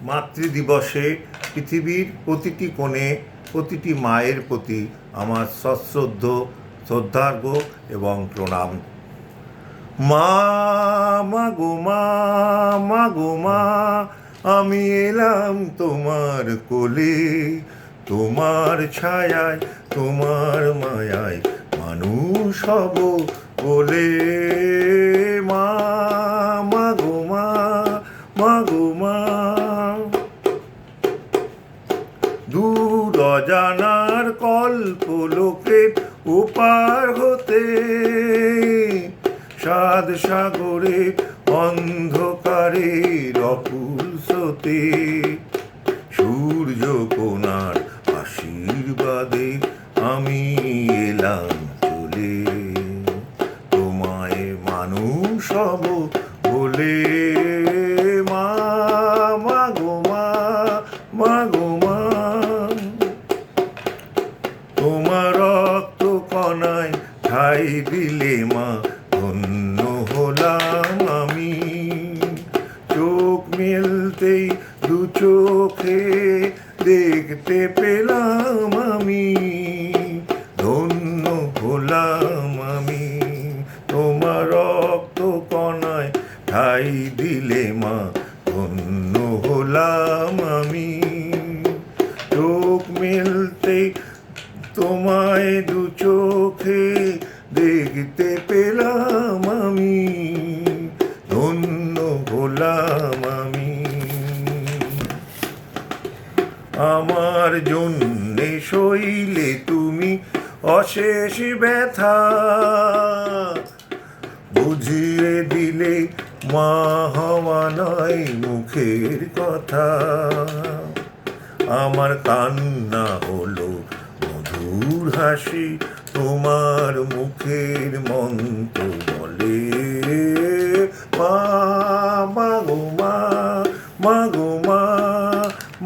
মাতৃদিবসে পৃথিবীর প্রতিটি কোণে প্রতিটি মায়ের প্রতি আমার সশ্রদ্ধ শ্রদ্ধার্ঘ্য এবং প্রণাম। মা, মা গো মা, মা গো মা, আমি এলাম তোমার কোলে, তোমার ছায়ায় তোমার মায়ায় মানুষ হব বলে। মা, মা গো মা, মা গো মা, দূর অজানার কল্পলোকের ওপার হতে, সাত সাগরের অন্ধকারের অকুল স্রোতে, সূর্য কোণার আশীর্বাদে আমি এলাম চলে, তোমায় মানুষ হব বলে। মা, মা গো মা, মা গো মা, তোমার রক্ত কণায় ঠাই দিলে মা ধন্য হলাম আমি, চোখ মেলতেই দু চোখে দেখতে পেলাম আমি, ধন্য হলাম আমি। তোমার রক্ত কণায় ঠাই দিলে মা ধন্য হলাম আমি, চোখ মেলতেই তোমায় দু চোখে দেখতে পেলাম আমি, ধন্য হলাম আমি। আমার জন্যে সইলে তুমি অশেষ ব্যথা, বুঝিয়ে দিলে মা হওয়া নয় মুখের কথা। আমার কান্না হলো মধুর হাসি, তোমার মুখের মন্ত্র বলে। মা, মা গো মা, মা গো মা,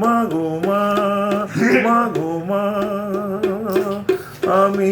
মা গো মা, মা গো মা, আমি